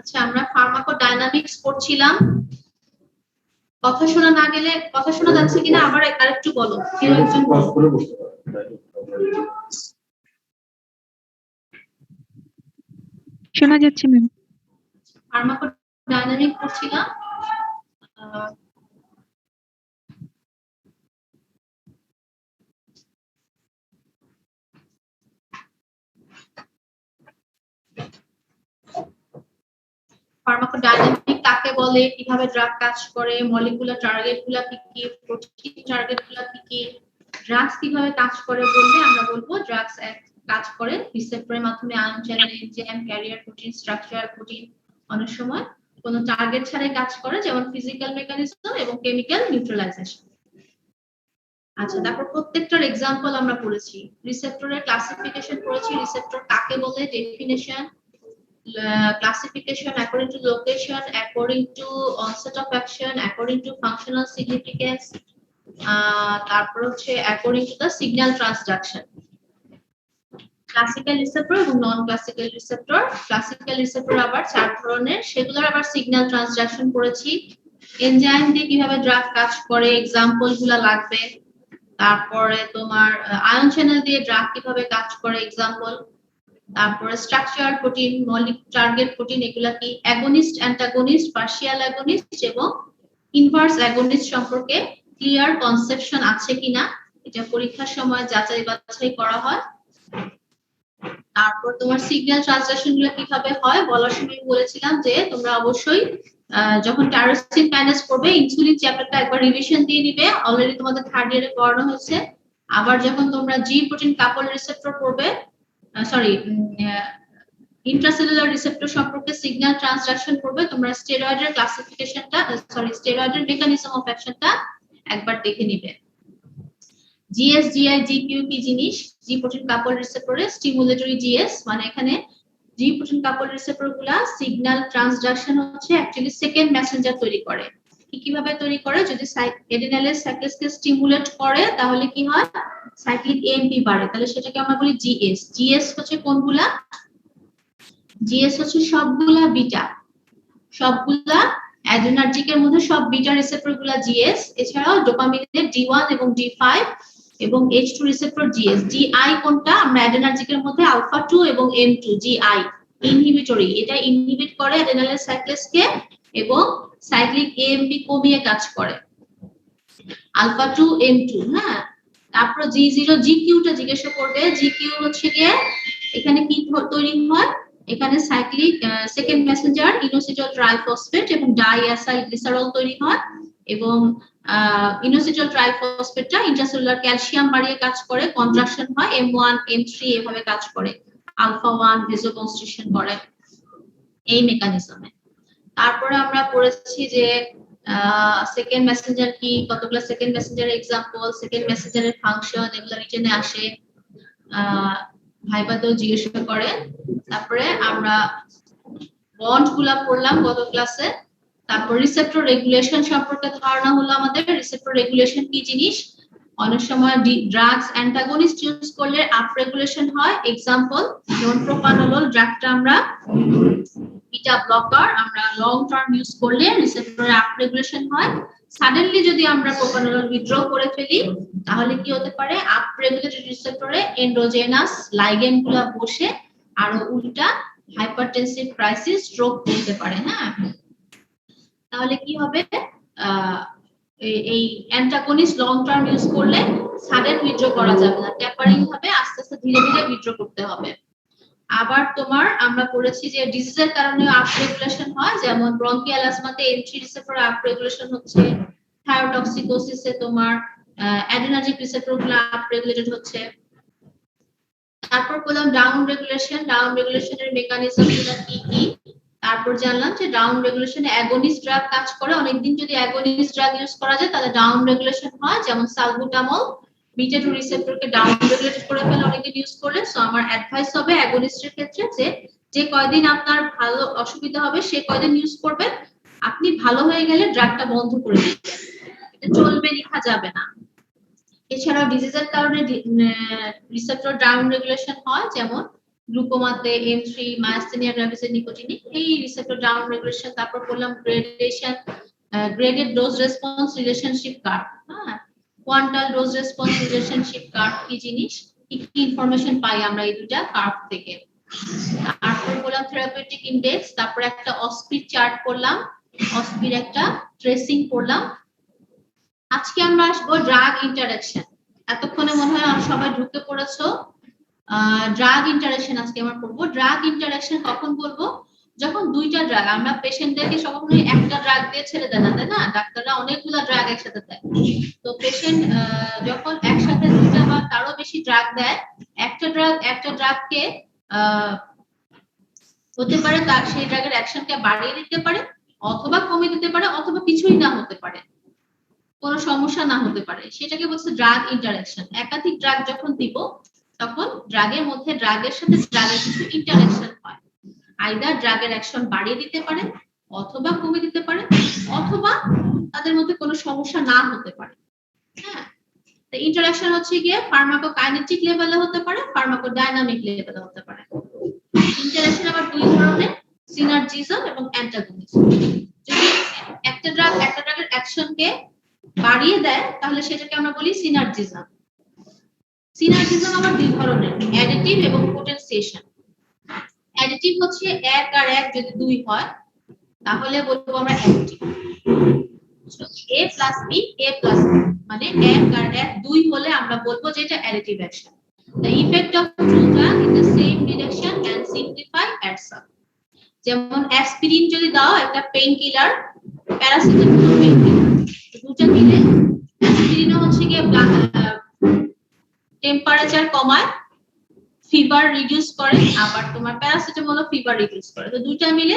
আচ্ছা, আমরা ফার্মাকোডাইনামিক্স পড়ছিলাম। কথা শোনা না গেলে, কথা শোনা যাচ্ছে কিনা আবার আরেকটু বলো, কেউ একজন বলো। শোনা যাচ্ছে ম্যাম। ফার্মাকোডাইনামিক্স পড়ছিলাম। ফার্মাকোডাইনামিক কাকে বলে, কিভাবে ড্রাগ কাজ করে, মলিকুলার টার্গেট গুলা কি কি, প্রোটিন টার্গেট গুলা কি কি, ড্রাগস কিভাবে কাজ করে বললে আমরা বলবো ড্রাগস কাজ করে রিসেপ্টরের মাধ্যমে, ion channel, enzyme, career protein, structure protein, অনেক সময় কোনো টার্গেট ছাড়াই কাজ করে, যেমন ফিজিক্যাল মেকানিজম এবং কেমিক্যাল নিউট্রালাইজেশন। আচ্ছা, তারপর প্রত্যেকটার এক্সাম্পল আমরা পড়েছি। রিসেপ্টরের ক্লাসিফিকেশন পড়েছি, রিসেপ্টর কাকে বলে, definition, classification according to location, according to onset of action, according to functional significance, তারপর হচ্ছে according to the signal transduction. Classical receptor এবং নন ক্লাসিক্যাল রিসেপ্টর। ক্লাসিক্যাল রিসেপ্টর আবার চার ধরনের, সেগুলোর আবার সিগন্যাল ট্রান্সডাকশন করেছি। এনজাইম দিয়ে কিভাবে ড্রাগ কাজ করে এক্সাম্পল গুলা লাগবে। তারপরে তোমার আয়ন চ্যানেল দিয়ে ড্রাগ কিভাবে কাজ করে এক্সাম্পল। তারপরে structure protein, Mallick target protein, এগুলা কি অ্যাগনিস্ট, অ্যান্টাগনিস্ট, পার্শিয়াল অ্যাগনিস্ট এবং ইনভার্স অ্যাগনিস্ট সম্পর্কে ক্লিয়ার কনসেপশন আছে কিনা, এটা পরীক্ষার সময় যাচাই বাছাই করা হয়। তারপর তোমার সিগন্যাল ট্রান্সলেশন গুলো কিভাবে হয় বলার সময় বলেছিলাম যে তোমরা অবশ্যই যখন টাইরোসিন কাইনেজ পড়বে, ইনসুলিন চ্যাপ্টারটা একবার রিভিশন দিয়ে নিবে, অলরেডি তোমাদের থার্ড ইয়ারে পড়ানো হয়েছে। আবার যখন তোমরা জি প্রোটিন কাপল রিসেপ্টর পড়বে, সরি ইন্ট্রাসেলুলার রিসেপ্টর সম্পর্কে সিগন্যাল ট্রান্সডাকশন করবে, তোমরা স্টেরয়েডের ক্লাসিফিকেশনটা, সরি স্টেরয়েডের মেকানিজম অফ অ্যাকশনটা একবার দেখে নিবে। জিএস, জিআই, জিকিউ কি জিনিস? জি প্রোটিন কাপল রিসেপ্টরে স্টিমুলেটরি জিএস, মানে এখানে জি প্রোটিন কাপল রিসেপ্টরগুলা সিগন্যাল ট্রান্সডাকশন হচ্ছে অ্যাকচুয়ালি সেকেন্ড মেসেঞ্জার তৈরি করে। কিভাবে তৈরি করে? যদি এডেনালের সাইক্লেসকে স্টিমুলেট করে তাহলে কি হয়? সাইক্লিক এএমপি বাড়ে, তাহলে সেটাকে আমরা বলি জিএস। জিএস হচ্ছে কোনগুলা? জিএস হচ্ছে সবগুলা বিটা, সবগুলা অ্যাড্রেনার্জিকের মধ্যে সব বিটা রিসেপ্টরগুলা জিএস। এছাড়াও ডোপামিনের ডি1 এবং ডি5 এবং H2 রিসেপ্টর জিএস। জিআই কোনটা? আমরা অ্যাড্রেনার্জিকের মধ্যে আলফা 2 এবং M2, জিআই ইনহিবিটরি, এটা ইনহিবিট করে অ্যাড্রেনালের সাইক্লেসকে এবং সাইক্লিক এএমপি কমিয়ে কাজ করে। আলফা 2 M2, হ্যাঁ। তারপর G0, জিকিউটা জিজ্ঞাসা করবে। জিকিউ হচ্ছে গিয়ে এখানে কি তৈরি হয়? এখানে cyclic second Messenger inositol triphosphate এবং ডাইঅ্যাসাইল গ্লিসারল তৈরি হয় এবং ইনোসিটল ট্রাইফসফেটটা ইন্ট্রাসেলুলার ক্যালসিয়াম বাড়িয়ে কাজ করে, কন্ট্রাকশন হয়, M1 M3 এভাবে কাজ করে, আলফা 1 ভেসোকনস্ট্রিকশন করে এই মেকানিজমে। তারপরে আমরা পড়েছি যে সেকেন্ড মেসেঞ্জার কি, কতগুলো সেকেন্ড মেসেঞ্জারের এক্সাম্পল, সেকেন্ড মেসেঞ্জারের ফাংশন, এগুলো রিটেনে আসে, ভাইবাতেও জিজ্ঞাসা করে। তারপরে আমরা বন্ড গুলা পড়লাম গত ক্লাসে। তারপর রিসেপ্টর রেগুলেশন সম্পর্কে ধারণা হলো আমাদের। রিসেপ্টর রেগুলেশন কি জিনিস? অনেক সময় ড্রাগস অ্যান্টাগনিস্ট ইউজ করলে আপ রেগুলেশন হয়, এক্সাম্পল যেমন প্রোপানোলল ড্রাগটা আমরা বিটা ব্লকার, আমরা লং টার্ম ইউজ করলে রিসেপ্টরে আপ রেগুলেশন হয়। সাডেনলি যদি আমরা প্রোপানোলল উইথড্র করে ফেলি তাহলে কি হতে পারে? আপ রেগুলেটেড রিসেপ্টরে এন্ডোজেনাস লাইগেন্ড গুলা বসে আরো উল্টা হাইপারটেনসিভ ক্রাইসিস, স্ট্রোক হতে পারে। হ্যাঁ, তাহলে কি হবে? এই অ্যান্টাগনিস্ট লং টার্ম ইউজ করলে সাডেন উইথড্র করা যাবে না, ট্যাপারিং হবে, আস্তে আস্তে ধীরে ধীরে উইথড্র করতে হবে। আবার তোমার আমরা পড়েছি যে ডিজিজের কারণে আপ রেগুলেশন হয়, যেমন ব্রঙ্কিয়াল অ্যাজমাতে এন্ট্রি রিসেপ্টর আপ রেগুলেশন হচ্ছে, থায়োটক্সিকোসিসে তোমার অ্যাড্রেনার্জিক রিসেপ্টরগুলো আপ রেগুলেটেড হচ্ছে। তারপর বললাম ডাউন রেগুলেশন, ডাউন রেগুলেশনের মেকানিজমগুলো কি কি। তারপর জানলাম যে ডাউন রেগুলেশনে অ্যাগনিস্ট ড্রাগ কাজ করে, অনেকদিন যদি অ্যাগনিস্ট ড্রাগ ইউজ করা যায় তাহলে ডাউন রেগুলেশন হয়, যেমন সালবুটামল বিটা 2 রিসেপ্টরকে ডাউন রেগুলেটেড করে ফেলে অনেকদিন ইউজ করলে। সো আমার অ্যাডভাইস হবে অ্যাগনিস্টের ক্ষেত্রে যে কয়দিন আপনার ভালো অসুবিধা হবে সে কয়দিন ইউজ করবেন, আপনি ভালো হয়ে গেলে ড্রাগটা বন্ধ করে দিবেন, এটা চলবে লেখা যাবে না। এছাড়াও ডিজিজের কারণে রিসেপ্টর ডাউন রেগুলেশন হয়, যেমন গ্লুকোমাতে M3 মায়াস্থেনিয়া গ্রাভিসে নিকোটিনিক এই রিসেপ্টর ডাউন রেগুলেশন, তারপর বললাম gradation, graded dose response relationship curve, হ্যাঁ, কোয়ান্টাল ডোজ রেসপন্স রিলেশনশিপ কার্ভ কি জিনিস, কি কি ইনফরমেশন পাই আমরা এই দুইটা কার্ভ থেকে। তারপর বললাম থেরাপিউটিক ইনডেক্স, তারপর একটা অসপির চার্ট করলাম, অসপির একটা ট্রেসিং করলাম। আজকে আমরা আসবো ড্রাগ ইন্টারঅ্যাকশন। এতক্ষণে মনে হয় সবাই ঢুকে পড়েছো। ড্রাগ ইন্টারঅ্যাকশন আজকে আমরা করবো। ড্রাগ ইন্টারঅ্যাকশন কখন বলবো? যখন দুইটা ড্রাগ, আমরা পেশেন্টদেরকে সবসময় একটা ড্রাগ দিয়ে ছেড়ে দেন না, তাই না? ডাক্তাররা অনেকগুলো ড্রাগ একসাথে দেয়। তো পেশেন্ট যখন একসাথে দুইটা বা তারও বেশি ড্রাগ দেয়, একটা ড্রাগকে হতে পারে তার সেই ড্রাগের অ্যাকশনকে বাড়িয়ে দিতে পারে, অথবা কমিয়ে দিতে পারে, অথবা কিছুই না হতে পারে, কোনো সমস্যা না হতে পারে, সেটাকে বলছে ড্রাগ ইন্টারঅ্যাকশন। একাধিক ড্রাগ যখন দিব তখন ড্রাগের মধ্যে ড্রাগের সাথে ড্রাগের কিছু ইন্টারঅ্যাকশন হয়, আইদার ড্রাগের অ্যাকশন বাড়িয়ে দিতে পারে, অথবা কমিয়ে দিতে পারে, অথবা তাদের মধ্যে কোনো সমস্যা না হতে পারে। হ্যাঁ, তো ইন্টারঅ্যাকশন হচ্ছে গিয়ে ফার্মাকোকাইনেটিক লেভেলে হতে পারে, ফার্মাকোডাইনামিক লেভেলে হতে পারে। ইন্টারঅ্যাকশন আবার দুই ধরনের, সিনার্জিজম এবং অ্যান্টাগনিজম। যদি একটা ড্রাগের অ্যাকশনকে বাড়িয়ে দেয় তাহলে সেটাকে আমরা বলি সিনার্জিজম। সিনার্জিজম আবার দুই ধরনের, অ্যাডিটিভ এবং পোটেনসিয়েশন। অ্যাডিটিভ হচ্ছে এক আর এক যদি দুই হয় তাহলে বলবো আমরা additive. A plus B, A plus B মানে এক আর এক দুই হলে আমরা বলবো যে এটা additive action. The effect of two drugs in the same direction and simplify adds up. যেমন অ্যাসপিরিন যদি দাও, একটা pain killer, paracetamol pain killer, দুটো মিলে অ্যাসপিরিনও হচ্ছে গিয়ে টেম্পারেচার কমায়, ফিভার রিডিউস করে, আবার তোমার প্যারাসিটামলও ফিভার রিডিউস করে। তো দুটো মিলে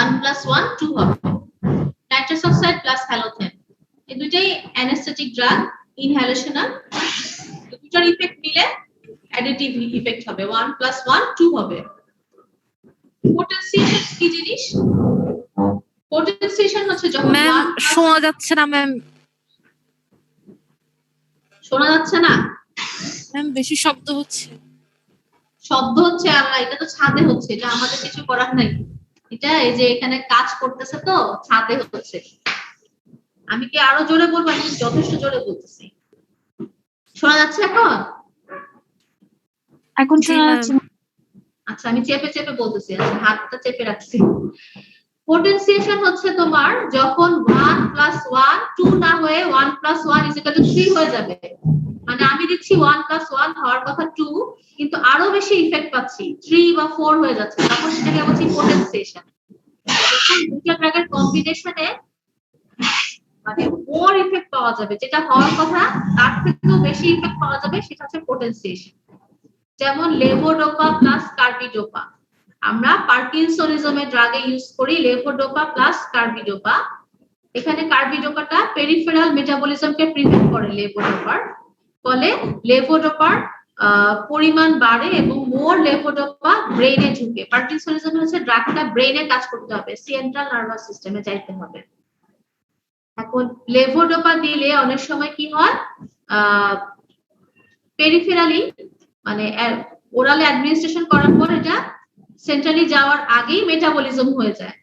1 + 1 2 হবে। নাইট্রাস অক্সাইড প্লাস হ্যালোথেন, এই দুটোই অ্যানেস্থেটিক ড্রাগ, ইনহ্যালেশনাল। দুটোর ইফেক্ট মিলে অ্যাডিটিভ ইফেক্ট হবে, 1 + 1 2 হবে। পোটেনসিয়েশন কি জিনিস? পোটেনসিয়েশন হচ্ছে যখন ম্যাম শোনা যাচ্ছে না ম্যাম। শোনা যাচ্ছে না ম্যাম, বেশি শব্দ হচ্ছে। শব্দ হচ্ছে আল্লাহ, এটা তো ছাদে হচ্ছে, এটা আমাদের কিছু করার নাই। এটা এই যে এখানে কাজ করতেছে তো ছাদে হচ্ছে। আমি কি আরো জোরে বলবো? আমি যথেষ্ট জোরে বলতেছি। শোনা যাচ্ছে এখন? এখন শোনা যাচ্ছে। আচ্ছা, আমি চেপে চেপে বলতেছি, আচ্ছা হাতটা চেপে রাখছি। পোটেনসিয়েশন হচ্ছে তোমার যখন 1 + 1 2 না হয়ে 1 + 1 = 3 হয়ে যাবে। মানে আমি দিচ্ছি 1 + 1 হওয়ার কথা 2, কিন্তু আরো বেশি ইফেক্ট পাচ্ছি, 3 বা 4 হয়ে যাচ্ছে, তখন সেটাকে বলছি পোটেনসিয়েশন। যখন দুটো ড্রাগের কম্বিনেশনে মানে মোর ইফেক্ট পাওয়া যাবে, যেটা হওয়ার কথা তার থেকেও বেশি ইফেক্ট পাওয়া যাবে, সেটা হচ্ছে পোটেনসিয়েশন। যেমন লেভোডোপা প্লাস কার্বিডোপা, আমরা পার্কিনসনিজমের ড্রাগে ইউজ করি লেভোডোপা প্লাস কার্বিডোপা। এখানে কার্বিডোপাটা পেরিফেরাল মেটাবলিজমকে প্রিভেন্ট করে লেভোডোপার, ফলে লেভোডোপার পরিমাণ বাড়ে এবং মোর লেভোডোপা ব্রেইনে ঢুকে। পার্কিনসনিজম হচ্ছে ড্রাগটা ব্রেইনে কাজ করতে হবে, সেন্ট্রাল নার্ভাস সিস্টেমে যাইতে হবে। এখন লেভোডোপা দিলে অনেক সময় কি হয়, পেরিফেরালি মানে ওরালে অ্যাডমিনিস্ট্রেশন করার পর এটা সেন্ট্রালি যাওয়ার আগেই মেটাবলিজম হয়ে যায়,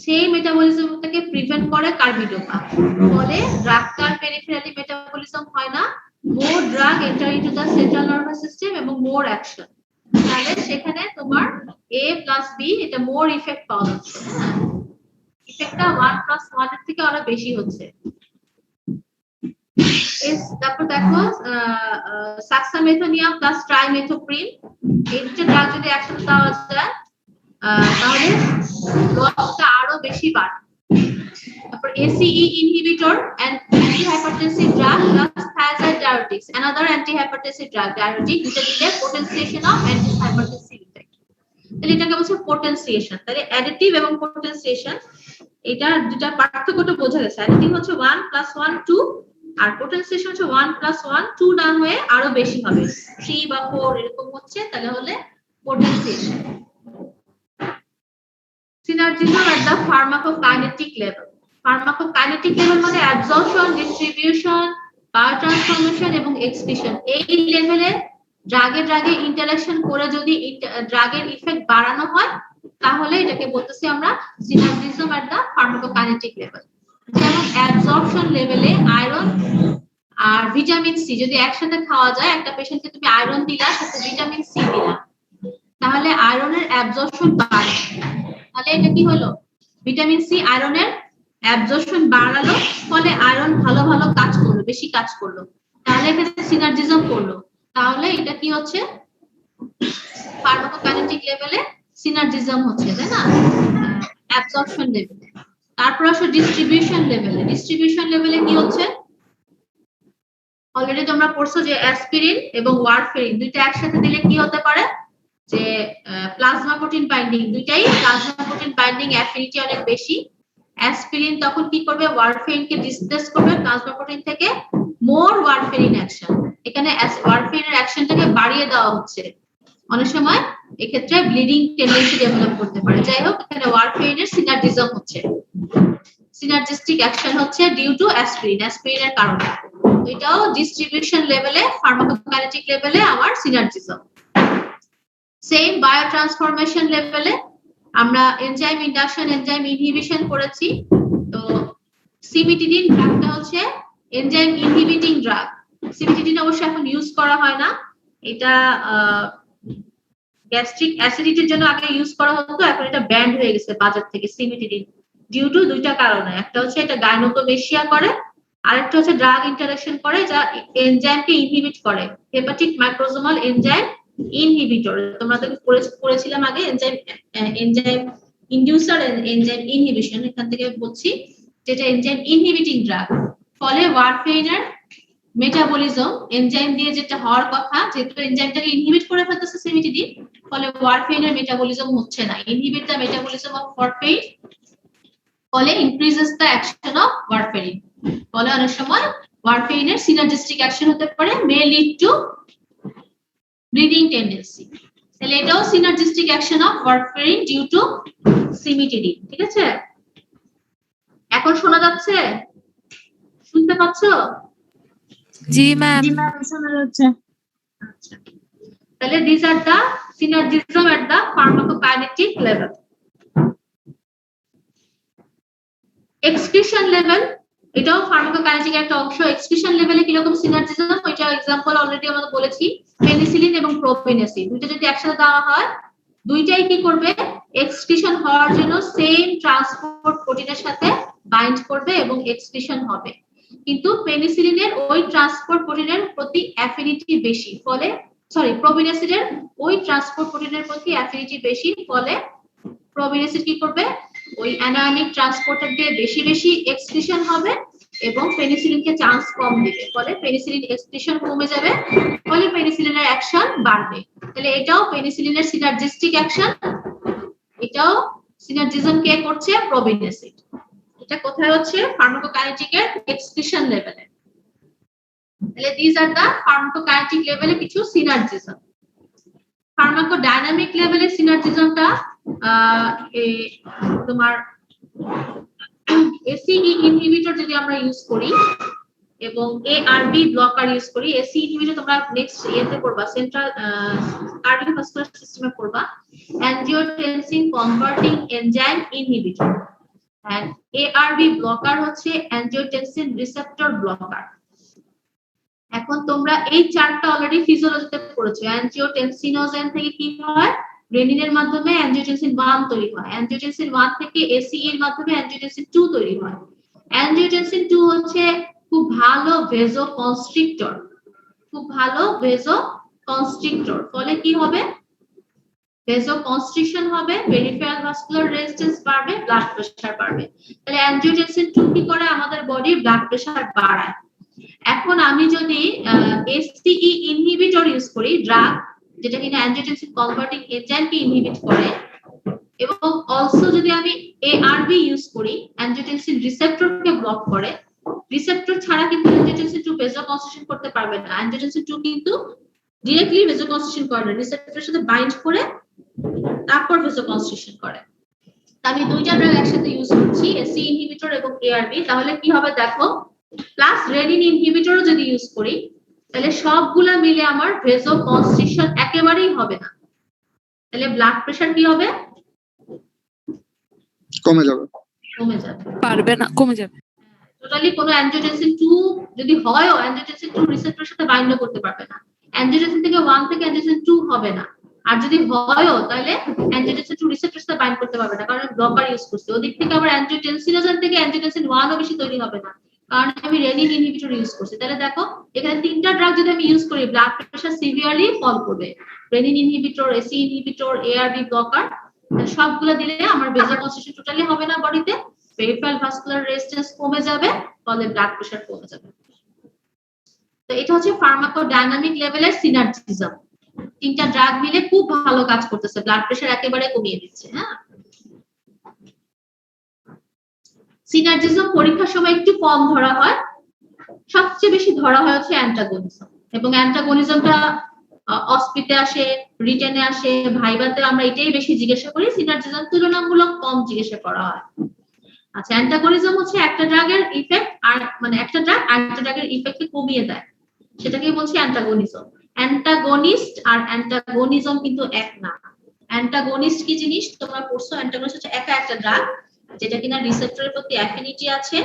সেই মেটাবলিজমটাকে প্রিভেন্ট করে কার্বিডোপা, ফলে ড্রাগটার পেরিফেরালি মেটাবলিজম হয় না, more drug enter into the central nervous system এবং মোর অ্যাকশন। তাহলে সেখানে তোমার A + B এটা মোর ইফেক্ট পাওয়া যাচ্ছে। ইফেক্টটা 1 + 1 এর থেকে আরো বেশি হচ্ছে। তারপর দেখো সাক্সামেথোনিয়াম প্লাস ট্রাইমেথোপ্রিন, এই দুটো ড্রাগ যদি একসাথে দেওয়া যায় তাহলে লসটা আরো বেশি বাড়ে। তারপর ACE inhibitor and antihypertensive drug plus thiazide diabetics, another antihypertensive drug, diabetic, দুটো দিলে পোটেনসিয়েশন অফ অ্যান্টিহাইপারটেনসিভ ইফেক্ট। তাহলে এটাকে বলছে পোটেনসিয়েশন। তাহলে অ্যাডিটিভ এবং পোটেনসিয়েশন এটা দুটা পার্থক্যটা বোঝা গেছে। অ্যাডিটিভ হচ্ছে 1 + 1 2, আর পোটেনসিয়েশন হচ্ছে 1 + 1 2 না হয়ে আরো বেশি হবে, 3 বা 4 এরকম হচ্ছে, তাহলে হলে potentiation. Synergism at the pharmacokinetic level. Pharmacokinetic level মানে অ্যাবজর্পশন, ডিস্ট্রিবিউশন, বায়োট্রান্সফরমেশন এবং এক্সক্রিশন, এই লেভেলে ড্রাগে ইন্টারঅ্যাকশন করে যদি ড্রাগের ইফেক্ট বাড়ানো হয় তাহলে এটাকে বলতেছি আমরা সিনার্জিজম এট দা ফার্মাকোকাইনেটিক লেভেল। যেমন অ্যাবজর্পশন লেভেলে আয়রন আর ভিটামিন সি যদি একসাথে খাওয়া যায়, একটা পেশেন্টকে তুমি আয়রন দিলা সাথে ভিটামিন সি দিলা, তাহলে আয়রনের অ্যাবজর্পশন বাড়ে। তাহলে এটা কি হলো, ভিটামিন সি আয়রনের অ্যাবজর্পশন বাড়ালো, ফলে আয়রন ভালো ভালো কাজ করলো, বেশি কাজ করলো, তাহলে এখানে সিনার্জিজম করলো। তাহলে এটা কি হচ্ছে, ফার্মাকোকাইনেটিক লেভেলে সিনার্জিজম হচ্ছে, তাই না, অ্যাবজর্পশন লেভেলে। তারপর আসো ডিস্ট্রিবিউশন লেভেলে। ডিস্ট্রিবিউশন লেভেলে কি হচ্ছে, অলরেডি তোমরা পড়ছো যে অ্যাসপিরিন এবং ওয়ারফেরিন দুইটা একসাথে দিলে কি হতে পারে, যে প্লাজমা প্রোটিন বাইন্ডিং, দুইটাই প্লাজমা প্রোটিন বাইন্ডিং অ্যাফিনিটি অনেক বেশি। অ্যাসপিরিন তখন কি করবে, ওয়ারফেরিনকে ডিসপ্লেস করবে প্লাজমা প্রোটিন থেকে, মোর ওয়ারফেরিন অ্যাকশন, এখানে ওয়ারফেরিনের অ্যাকশনটাকে বাড়িয়ে দেওয়া হচ্ছে, অনেক সময় এক্ষেত্রে ব্লিডিং টেন্ডেন্সি ডেভেলপ করতে পারে। যাই হোক, এখানে ওয়ারফেরিনের সিনার্জিজম হচ্ছে, সিনার্জিস্টিক অ্যাকশন হচ্ছে ডিউ টু অ্যাসপিরিন, অ্যাসপিরিনের কারণে। এটাও ডিস্ট্রিবিউশন লেভেলে, ফার্মাকোকাইনেটিক লেভেলে আমার সিনার্জিজম। সেম বায়োট্রান্সফরমেশন লেভেলে আমরা এনজাইম ইন্ডাকশন, এনজাইম ইনহিবিশন করেছি। তো সিমিটিডিন ড্রাগটা হচ্ছে এনজাইম ইনহিবিটিং ড্রাগ। সিমিটিডিন অবশ্য এখন ইউজ করা হয় না, এটা গ্যাস্ট্রিক অ্যাসিডিটির জন্য আগে ইউজ করা হতো, এখন এটা ব্যান্ড হয়ে গেছে বাজার থেকে সিমিটিডিন, ডিউ টু দুইটা কারণে। একটা হচ্ছে এটা গাইনোকোমেশিয়া করে, আরেকটা হচ্ছে ড্রাগ ইন্টারঅ্যাকশন করে যা এনজাইমকে ইনহিবিট করে, হেপাটিক মাইক্রোজোমাল এনজাইম ইনহিবিটর। তোমরা তো পড়েছিলাম আগে এনজাইম ইনডিউসার, এনজাইম ইনহিবিশন, এখান থেকে বলছি যেটা এনজাইম ইনহিবিটিং ড্রাগ। ফলে ওয়ারফেরিনের মেটাবলিজম এনজাইম দিয়ে যেটা হওয়ার কথা, যেহেতু এনজাইমটাকে ইনহিবিট করে ফেলতেছে সিমিটিডিন, ফলে ওয়ারফেরিনের মেটাবলিজম হচ্ছে না, inhibit the metabolism of warfarin, ফলে increases the action of warfarin. ফলে অনেক সময় ওয়ারফেরিনের সিনার্জিস্টিক অ্যাকশন হতে পারে, may lead to bleeding tendency. তাহলে এটাও synergistic action of warfarin due to cimetidine. ঠিক আছে, এখন শোনা যাচ্ছে, শুনতে পাচ্ছো? জি ম্যাম। শোনা যাচ্ছে। আচ্ছা, তাহলে these are the synergism at the pharmacokinetic level. Excretion level, এটাও ফার্মাকোকাইনেটিক একটা অংশ। এক্সক্রিশন লেভেলে কি রকম সিনার্জিজম, ওইটা एग्जांपल অলরেডি আমরা বলেছি, পেনিসিলিন এবং প্রোপিনেসিন দুইটা যদি একসাথে দেওয়া হয়, দুইটাই কি করবে, এক্সক্রিশন হওয়ার জন্য সেম ট্রান্সপোর্ট প্রোটিনের সাথে বাইন্ড করবে এবং এক্সক্রিশন হবে। কিন্তু পেনিসিলিনের ওই ট্রান্সপোর্ট প্রোটিনের প্রতি অ্যাফিনিটি বেশি, ফলে প্রোপিনেসিনের ওই ট্রান্সপোর্ট প্রোটিনের প্রতি অ্যাফিনিটি বেশি, ফলে প্রোপিনেসিন কি করবে, ওই অ্যানায়নিক ট্রান্সপোর্টার দিয়ে বেশি বেশি এক্সক্রিশন হবে এবং পেনিসিলিনকে চান্স কম দিবে, ফলে পেনিসিলিন এক্সক্রিশন কমে যাবে, ফলে পেনিসিলিনের অ্যাকশন বাড়বে। তাহলে এটাও পেনিসিলিনের সিনার্জিস্টিক অ্যাকশন, এটাও সিনার্জিজম কে করছে, প্রোপিনেসিন। এটা কোথায় হচ্ছে, ফার্মাকোকাইনেটিকের এক্সক্রিশন লেভেলে। তাহলে দিস আর দা ফার্মাকোকাইনেটিক লেভেলে কিছু সিনার্জিজম। ফার্মাকোডাইনামিক লেভেলে সিনার্জিজমটা তোমার এসিই ইনহিবিটর যদি আমরা ইউজ করি এবং এআরবি ব্লকার ইউজ করি। এসি ইনহিবিটর তোমরা নেক্সট ইয়েতে পড়বা, সেন্ট্রাল কার্ডিওভাস্কুলার সিস্টেমে পড়বা, angiotensin converting enzyme inhibitor, and ARB blocker হচ্ছে অ্যানজিওটেনসিন রিসেপ্টর ব্লকার। এখন তোমরা এই চারটা অলরেডি ফিজিওলজিতে পড়েছো। অ্যানজিওটেনসিনোজেন থেকে কি হয়, রেনিনের মাধ্যমে অ্যানজিওটেনসিন 1 তৈরি হয়, অ্যানজিওটেনসিন 1 থেকে এসিই এর মাধ্যমে অ্যানজিওটেনসিন 2 তৈরি হয়। অ্যানজিওটেনসিন 2 হচ্ছে খুব ভালো ভেজো কনস্ট্রিক্টর, খুব ভালো ভেজো কনস্ট্রিক্টর, ফলে কি হবে, ভেজো কনস্ট্রিকশন হবে, পেরিফেরাল ভাস্কুলার রেজিস্ট্যান্স বাড়বে, ব্লাড প্রেসার বাড়বে। তাহলে অ্যানজিওটেনসিন 2 কি করে, আমাদের বডির ব্লাড প্রেসার বাড়ায়। এখন আমি যদি এসিই ইনহিবিটর ইউজ করি, ড্রাগ যেটা কিনা অ্যানজিওটেনসিন কনভার্টিং এনজাইমকে ইনহিবিট করে, এবং অলসো যদি আমি এআরবি ইউজ করি, অ্যানজিওটেনসিন রিসেপ্টরকে ব্লক করে, রিসেপ্টর ছাড়া কিন্তু অ্যানজিওটেনসিন 2 ভেজো কনস্ট্রিকশন করতে পারবে না। অ্যানজিওটেনসিন 2 কিন্তু ডিরেক্টলি ভেজো কনস্ট্রিকশন করে না, রিসেপ্টরের সাথে বাইন্ড করে তারপর ভেজো কনস্ট্রিকশন করে। আমি দুইটা ড্রাগ একসাথে ইউজ করছি, এসি ইনহিবিটর এবং এআরবি, তাহলে কি হবে দেখো, প্লাস রেনিন ইনহিবিটরও যদি ইউজ করি, তাহলে সবগুলা মিলে আমার ভেসো কনস্ট্রিকশন একেবারেই হবে না, তাহলে ব্লাড প্রেশার কি হবে? কমে যাবে। কমে যাবে। পারবে না, কমে যাবে। টোটালি কোনো অ্যাঞ্জিওটেনসিন 2 যদি হয়ও অ্যাঞ্জিওটেনসিন 2 রিসেপ্টরের সাথে বাইন্ড করতে পারবে না। অ্যাঞ্জিওটেনসিন থেকে 1 থেকে অ্যাঞ্জিওটেনসিন 2 হবে না। আর যদি হয়ও তাহলে অ্যাঞ্জিওটেনসিন 2 রিসেপ্টরের সাথে বাইন্ড করতে পারবে না, কারণ ব্লকার ইউজ করছে। ওদিক থেকে আবার অ্যাঞ্জিওটেনসিনোজেন থেকে অ্যাঞ্জিওটেনসিন 1 ও বেশি তৈরি হবে না, কারণ আমি রেনিন ইনহিবিটর ইউজ করছি। তাহলে দেখো এখানে তিনটা ড্রাগ যদি আমি ইউজ করি, ব্লাড প্রেশার সিভিয়ারলি ফল করবে। Renin inhibitor, AC inhibitor, ARB blocker, সবগুলো দিলে আমার ভেসোকনস্ট্রিকশন টোটালি হবে না বডিতে, পেরিফেরাল ভাস্কুলার রেজিস্ট্যান্স কমে যাবে, ফলে ব্লাড প্রেশার কমে যাবে। তো এটা হচ্ছে ফার্মাকোডাইনামিক লেভেলের সিনার্জিজম। তিনটা ড্রাগ মিলে খুব ভালো কাজ করতেছে, ব্লাড প্রেশার একেবারে কমিয়ে দিচ্ছে। হ্যাঁ, সিনার্জিজম পরীক্ষার সময় একটু কম ধরা হয়, সবচেয়ে বেশি ধরা হয় হচ্ছে অ্যান্টাগনিজম। এবং অ্যান্টাগনিজমটা অস্পিতে আসে, রিটেনে আসে, ভাইভাতে আমরা এটাই বেশি জিজ্ঞাসা করি। সিনার্জিজম তুলনামূলক কম জিজ্ঞাসা করা হয়। আচ্ছা, অ্যান্টাগনিজম হচ্ছে একটা ড্রাগের ইফেক্ট আর মানে একটা ড্রাগ আরেকটা ড্রাগের ইফেক্টকে কমিয়ে দেয়, সেটাকে বলছি অ্যান্টাগনিজম। অ্যান্টাগনিস্ট আর অ্যান্টাগনিজম কিন্তু এক না। অ্যান্টাগনিস্ট কি জিনিস তোমরা পড়ছো? অ্যান্টাগনিস্ট হচ্ছে একা একটা ড্রাগ যেটা কিনা রিসেপ্টরের প্রতি অ্যাফিনিটি আছে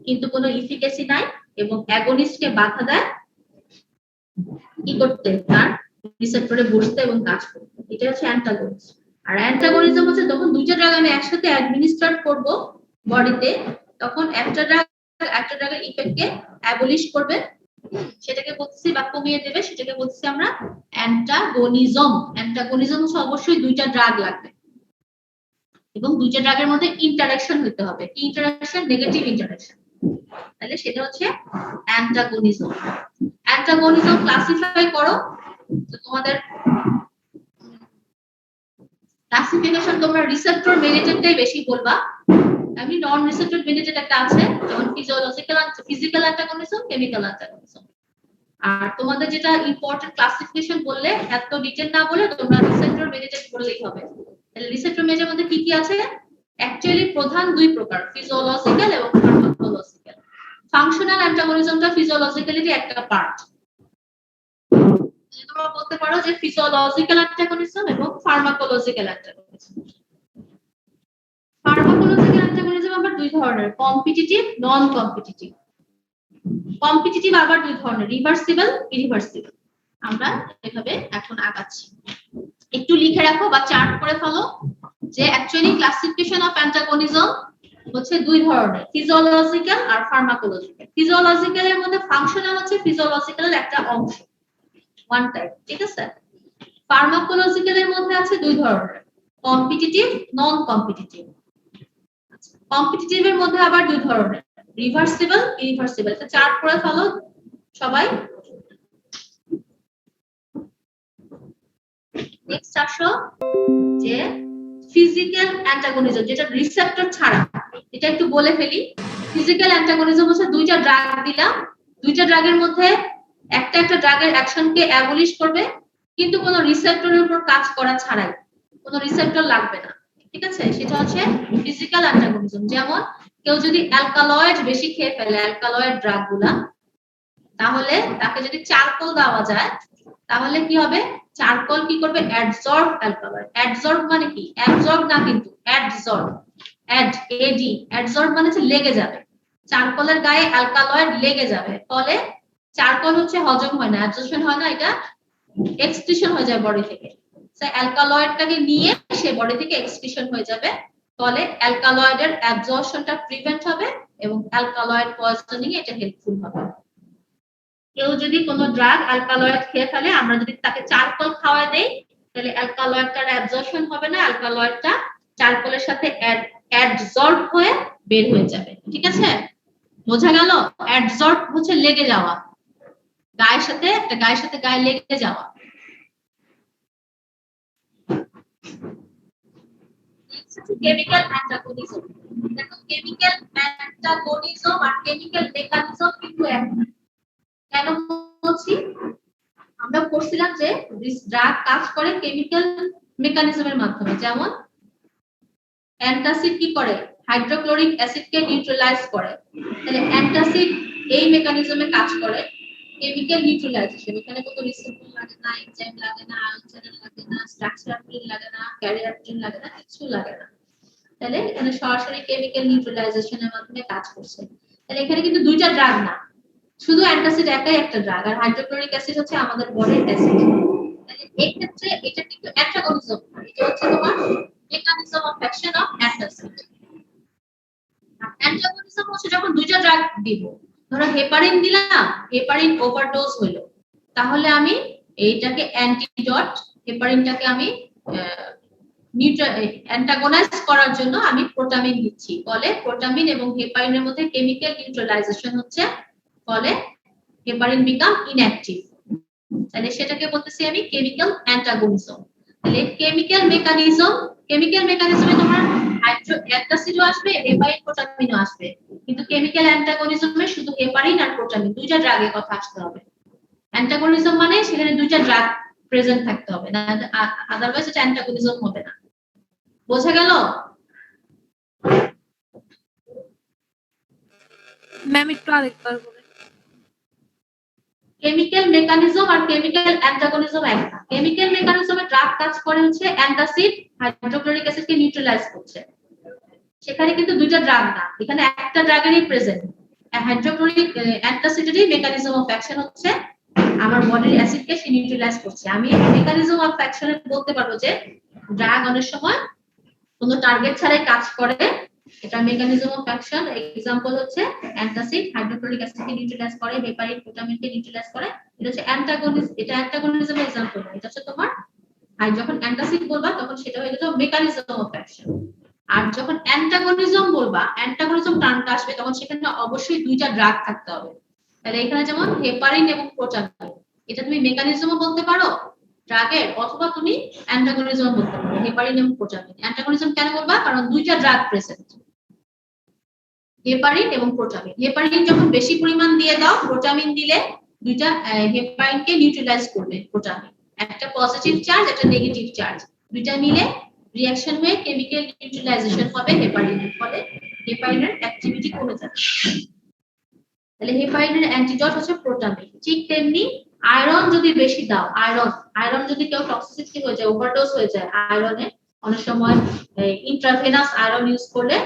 কিন্তু কোনো ইফিকাসি নাই, এবং অ্যাগনিস্টকে বাধা দেয় কি করতে, তার রিসেপ্টরে বসতে এবং কাজ করতে। এটা হচ্ছে অ্যান্টাগনিস্ট। আর অ্যান্টাগনিজম হচ্ছে যখন দুইটা ড্রাগ আমি একসাথে অ্যাডমিনিস্ট্রেট করব বডিতে, তখন একটা ড্রাগের ইফেক্টকে অ্যাবলিশ করবে, সেটাকে বলছি বা কমিয়ে দেবে, সেটাকে বলছি আমরা অ্যান্টাগনিজম। অ্যান্টাগনিজম হচ্ছে অবশ্যই দুইটা ড্রাগ লাগবে এবং দুইটা ড্রাগের মধ্যে ইন্টারঅ্যাকশন হতে হবে। কি ইন্টারঅ্যাকশন? Negative interaction. তাহলে সেটা হচ্ছে অ্যান্টাগনিজম। অ্যান্টাগনিজম ক্লাসিফাই করো, তো তোমাদের ক্লাসিফিকেশন তোমরা রিসেপ্টর মেডিটেটটাই বেশি বলবা। আমি নন রিসেপ্টর মেডিটেট একটা আছে, যেমন ফিজিক্যাল অ্যান্টাগনিজম, কেমিক্যাল অ্যান্টাগনিজম। আর তোমাদের যেটা ইম্পর্টেন্ট ক্লাসিফিকেশন বললে এত ডিটেইল না বলে তোমরা রিসেপ্টর মেডিটেট বললেই হবে। তাহলে রিসেপ্টর মেডিটের মধ্যে কি কি আছে? অ্যাকচুয়ালি প্রধান দুই প্রকার, ফিজিওলজিক্যাল এবং ফার্মাকোলজিক্যাল। ফাংশনাল অ্যান্টাগনিজমটা ফিজিওলজিক্যালিটি একটা পার্ট। তোমরা বলতে পারো যে ফিজিওলজিক্যাল অ্যান্টাগনিজম এবং ফার্মাকোলজিক্যাল অ্যান্টাগনিজম। ফার্মাকোলজিক্যাল অ্যান্টাগনিজম আবার দুই ধরনের, কম্পিটিটিভ, নন কম্পিটিটিভ। কম্পিটিটিভ আবার দুই ধরনের, রিভার্সিবল, ইরিভার্সিবল। আমরা এভাবে এখন আগাচ্ছি। একটু লিখে রাখো বা চার্ট করে ফেলো যে অ্যাকচুয়ালি ক্লাসিফিকেশন অফ অ্যান্টাগনিজম হচ্ছে দুই ধরনের, ফিজিওলজিক্যাল আর ফার্মাকোলজিক্যাল। ফিজিওলজিক্যাল এর মধ্যে ফাংশনাল হচ্ছে ফিজিওলজিক্যাল একটা অংশ, ওয়ান টাইপ, ঠিক আছে? ফার্মাকোলজিক্যাল এর মধ্যে আছে দুই ধরনের, কম্পিটিটিভ, নন কম্পিটিটিভ। কম্পিটিটিভ এর মধ্যে আবার দুই ধরনের, রিভার্সিবল, ইরিভার্সিবল। এটা চার্ট করে ফেলো সবাই। নেক্সট আসো যে ফিজিক্যাল অ্যান্টাগনিজম, যেটা রিসেপ্টর ছাড়া। এটা একটু বলে ফেলি। ফিজিক্যাল অ্যান্টাগনিজম হচ্ছে দুইটা ড্রাগ দিলাম, দুইটা ড্রাগের মধ্যে একটা ড্রাগের অ্যাকশনকে অ্যাবলিশ করবে কিন্তু কোনো রিসেপ্টরের উপর কাজ করা ছাড়াই, কোনো রিসেপ্টর লাগবে না, ঠিক আছে? সেটা হচ্ছে ফিজিক্যাল অ্যান্টাগনিজম। যেমন কেউ যদি অ্যালকালয়েড বেশি খেয়ে ফেলে, অ্যালকালয়েড ড্রাগগুলা, তাহলে তাকে যদি চারকোল দেওয়া যায় তাহলে কি হবে? চারকোল কি করবে? অ্যাডসর্ব অ্যালকালয়েড। অ্যাডসর্ব মানে কি? অ্যাবজর্ব না, কিন্তু অ্যাডসর্ব, এডি, অ্যাডসর্ব মানে হচ্ছে লেগে যাবে। চারকোলের গায়ে অ্যালকালয়েড লেগে যাবে, ফলে চারকোল হচ্ছে হজম হয় না, অ্যাবজর্পশন হয় না, এটা এক্সক্রিশন হয়ে যায় বডি থেকে। সেই অ্যালকালয়েডটাকে নিয়ে সে বডি থেকে এক্সক্রিশন হয়ে যাবে, ফলে অ্যালকালয়েডের অ্যাবজর্পশনটা প্রিভেন্ট হবে এবং অ্যালকালয়েড পয়জনিং এটা হেল্পফুল হবে। কেউ যদি কোনো ড্রাগ অ্যালকালয়েড খেয়ে ফেলে, আমরা যদি তাকে চারকোল খাওয়ায় দেই, তাহলে অ্যালকালয়েডটার অ্যাবজর্পশন হবে না, অ্যালকালয়েডটা চারকোলের সাথে অ্যাডসর্ব হয়ে বের হয়ে যাবে, ঠিক আছে? বোঝা গেল? অ্যাডসর্ব হচ্ছে লেগে যাওয়া, গায়ের সাথে গায়ে লেগে যাওয়া। কেমিক্যাল অ্যান্টাগনিজম। দেখো কেমিক্যাল অ্যান্টাগনিজম আর কেমিক্যাল মেকানিজম কিন্তু এক না। কেন বলছি? আমরা পড়ছিলাম যে ড্রাগ কাজ করে কেমিক্যাল মেকানিজমের মাধ্যমে। যেমন অ্যান্টাসিড কি করে? হাইড্রোক্লোরিক অ্যাসিডকে নিউট্রালাইজ করে। তাহলে অ্যান্টাসিড এই মেকানিজমে কাজ করে। কেমিক্যাল নিউট্রালাইজেশন, এখানে কোনো রিসেপ্টর লাগে না, এনজাইম লাগে না, আয়ন চ্যানেল লাগে না, স্ট্রাকচারাল প্রোটিন লাগে না, ক্যারিয়ার প্রোটিন লাগে না, কিছু লাগে না। তাহলে এখানে সরাসরি কেমিক্যাল নিউট্রালাইজেশনের মাধ্যমে কাজ করছে। তাহলে এখানে কিন্তু দুইটা ড্রাগ না, শুধু অ্যান্টাসিড একাই একটা ড্রাগ, আর হাইড্রোক্লোরিক অ্যাসিড হচ্ছে আমাদের বডির অ্যাসিড। তাহলে এই ক্ষেত্রে এটা কিন্তু অ্যান্টাগনিজম, এটা হচ্ছে তোমার mechanism of action of antacid. Antagonism হচ্ছে যখন দুইটা ড্রাগ দিব, ধরো হেপারিন দিলাম, হেপারিন ওভারডোজ হলো, তাহলে আমি এইটাকে অ্যান্টিডট, হেপারিনটাকে আমি অ্যান্টাগনাইজ করার জন্য আমি প্রোটামিন দিচ্ছি, ফলে প্রোটামিন এবং হেপারিনের মধ্যে কেমিক্যাল নিউট্রালাইজেশন হচ্ছে, ফলে হেপারিন বিকাম ইনঅ্যাক্টিভ। তাহলে সেটাকে বলতেছি আমি কেমিক্যাল অ্যান্টাগনিজম। তাহলে কেমিক্যাল মেকানিজমে তোমার অ্যান্টাসিডও আসবে, হেপারিন প্রোটামিনও আসবে, কিন্তু কেমিক্যাল অ্যান্টাগনিজমে শুধু হেপারিন আর প্রোটামিন দুইটা ড্রাগের কথা আসতে হবে। অ্যান্টাগনিজম মানে সেখানে দুইটা ড্রাগ প্রেজেন্ট থাকতে হবে, না আদারওয়াইজ এটা অ্যান্টাগনিজম হবে না। বোঝা গেল? ম্যাম একটু আরেকবার বলেন। কেমিক্যাল মেকানিজম আর কেমিক্যাল অ্যান্টাগনিজম একটা। কেমিক্যাল মেকানিজমে ড্রাগ কাজ করে হচ্ছে অ্যান্টাসিড হাইড্রোক্লোরিক অ্যাসিডকে নিউট্রালাইজ করছে, সেখানে কিন্তু দুইটা ড্রাগ না, এখানে একটা ড্রাগেরই প্রেজেন্ট। হাইড্রোক্লোরিক অ্যান্টাসিডেরই মেকানিজম অফ অ্যাকশন হচ্ছে আমার বডির অ্যাসিডকে সে নিউট্রালাইজ করছে। আমি মেকানিজম অফ অ্যাকশনে বলতে পারবো যে ড্রাগ অনেক সময় কোনো টার্গেট ছাড়াই কাজ করে, এটা মেকানিজম অফ অ্যাকশন। এক্সাম্পল হচ্ছে অ্যান্টাসিড হাইড্রোক্লোরিক অ্যাসিডকে নিউট্রালাইজ করে, হেপারিন প্রোটামিনকে নিউট্রালাইজ করে, এটা হচ্ছে অ্যান্টাগনিজম। এটা অ্যান্টাগনিজমের এক্সাম্পল না, এটা হচ্ছে তোমার, আর যখন অ্যান্টাসিড বলবা তখন সেটা হয়ে গেল মেকানিজম অফ অ্যাকশন। আর যখন অ্যান্টাগনিজম বলবা, অ্যান্টাগনিজম টার্মটা আসবে তখন সেখানে অবশ্যই দুইটা ড্রাগ থাকতে হবে। তাহলে এখানে যেমন হেপারিন এবং প্রোটামিন, এটা তুমি মেকানিজমও বলতে পারো ড্রাগের, অথবা তুমি অ্যান্টাগনিজম বলতে পারো হেপারিন এবং প্রোটামিন। অ্যান্টাগনিজম কেন বলবা? কারণ দুইটা ড্রাগ প্রেজেন্ট, হেপারিন এবং প্রোটামিন। হেপারিন যখন বেশি পরিমাণ দিয়ে দাও, প্রোটামিন দিলে দুইটা হেপারিনকে নিউট্রালাইজ করবে প্রোটামিন, একটা পজিটিভ চার্জ একটা নেগেটিভ চার্জ, দুইটা মিলে রিঅ্যাকশন হয়ে কেমিক্যাল নিউট্রালাইজেশন হবে হেপারিনের, ফলে হেপারিনের অ্যাক্টিভিটি কমে যাবে। তাহলে হেপারিনের অ্যান্টিডট হচ্ছে প্রোটামিন। ঠিক তেমনি আয়রন যদি বেশি দাও, আয়রন যদি কেউ টক্সিসিটি হয়ে যায়, ওভারডোজ হয়ে যায় আয়রনে, অনেক সময় ইন্ট্রাভেনাস আয়রন ইউজ করলে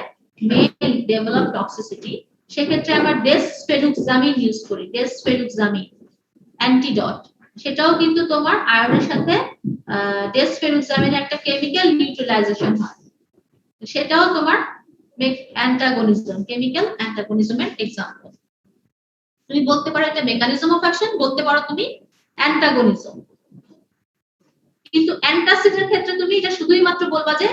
may develop toxicity, সেক্ষেত্রে আমরা ডেসফেরুক্সামিন ইউজ করি, ডেসফেরুক্সামিন অ্যান্টিডট, সেটাও কিন্তু তোমার আয়রনের সাথে ডেসফেরুক্সামিন একটা কেমিক্যাল নিউট্রালাইজেশন হয়, সেটাও তোমার অ্যান্টাগনিজম, কেমিক্যাল অ্যান্টাগনিজমের এক্সাম্পল। তুমি বলতে পারো এটা মেকানিজম অফ অ্যাকশন, বলতে পারো তুমি অ্যান্টাগনিজম। কিন্তু অ্যান্টাসিডের ক্ষেত্রে তুমি এটা শুধুই মাত্র বলবা যে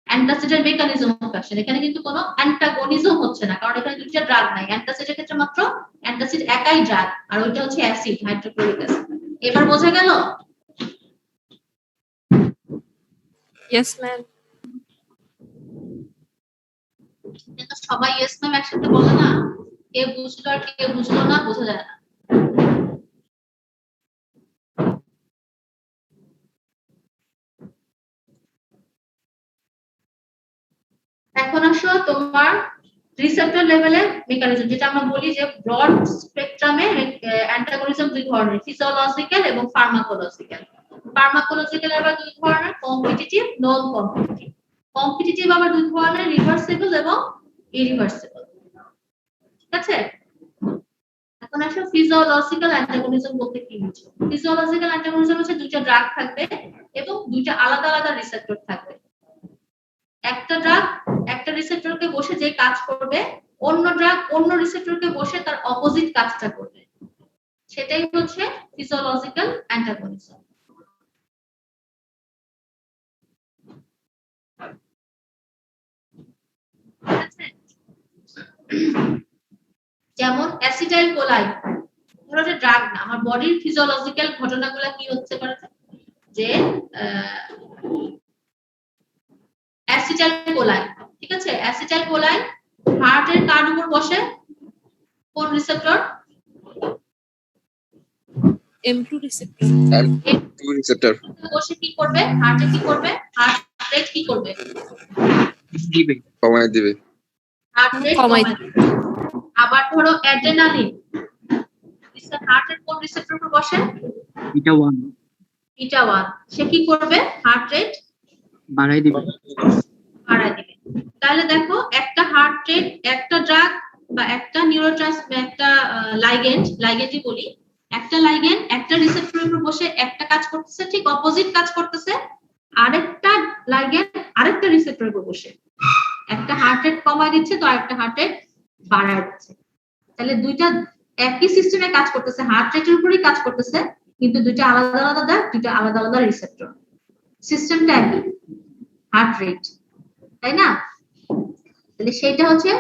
অ্যান্টাসিডের মেকানিজম অফ অ্যাকশন, এখানে কিন্তু কোনো অ্যান্টাগনিজম হচ্ছে না, কারণ এখানে দুইটা ড্রাগ নাই। অ্যান্টাসিডের ক্ষেত্রে মাত্র অ্যান্টাসিড একাই ড্রাগ, আর ওইটা হচ্ছে অ্যাসিড হাইড্রোক্লোরিক অ্যাসিড। এবার বোঝা গেল? Yes ma'am. সবাই ইয়েস ম্যাম একসাথে বলে না, কে বুঝলো আর কে বুঝলো না বোঝা যায় না। এখন আসো তোমার রিসেপ্টর লেভেলে মেকানিজম, যেটা আমরা বলি যে ব্রড স্পেকট্রামে অ্যান্টাগনিজম দুই ধরনের, ফিজিওলজিক্যাল এবং ফার্মাকোলজিক্যাল। ফার্মাকোলজিক্যাল আবার দুই ধরনের, কম্পিটিটিভ, নন কম্পিটিটিভ। কম্পিটিটিভ আবার দুই ধরনের, রিভার্সিবল এবং ইরিভার্সিবল। ঠিক আছে? এখন আসো ফিজিওলজিক্যাল অ্যান্টাগনিজম বলতে কি বুঝো? ফিজিওলজিক্যাল অ্যান্টাগনিজম হচ্ছে দুইটা ড্রাগ থাকবে এবং দুইটা আলাদা আলাদা রিসেপ্টর থাকবে। একটা ড্রাগ একটা রিসেপ্টরকে বসে যে কাজ করবে, অন্য ড্রাগ অন্য রিসেপ্টরকে বসে তার অপোজিট কাজটা করবে, সেটাই হচ্ছে ফিজিওলজিক্যাল অ্যান্টাগনিজম। যেমন অ্যাসিটাইল কোলাইন, ধরো যে ড্রাগ না, আমার বডির ফিজিওলজিক্যাল ঘটনাগুলো কি হচ্ছে পারে যে অ্যাসিটাইল কোলাইন, ঠিক আছে? অ্যাসিটাইল কোলাইন হার্টের কার উপর বসে? কোন receptor? M2 receptor. M2 receptor বসে কি করবে? হার্টে কি করবে? হার্ট রেট কি করবে? দিবে, কমায় দিবে। হার্ট রেট কমায় কমায় দিবে। আবার ধরো অ্যাড্রেনালিন হার্টের কোন রিসেপ্টর উপর বসে? এটা 1 বিটা 1। সে কি করবে? হার্ট রেট বাড়াই দিবে। বাড়ায় দিবে। তাহলে দেখো একটা হার্ট রেট, একটা ড্রাগ বা একটা একটা লাইগেন্ডই বলি, একটা লাইগেন্ড একটা রিসেপ্টরের উপর বসে একটা কাজ করতেছে, ঠিক অপোজিট কাজ করতেছে আরেকটা লাইগেন্ড আরেকটা রিসেপ্টরের উপর বসে, একটা হার্ট রেট কমায় দিচ্ছে তো আরেকটা হার্ট রেট বাড়ায় দিচ্ছে। তাহলে দুইটা একই সিস্টেমে কাজ করতেছে, হার্ট রেটের উপরই কাজ করতেছে, কিন্তু দুইটা আলাদা আলাদা দুইটা আলাদা আলাদা রিসেপ্টর, সিস্টেমটা একই, হার্ট রেট, তাই না? তাহলে সেটা হচ্ছে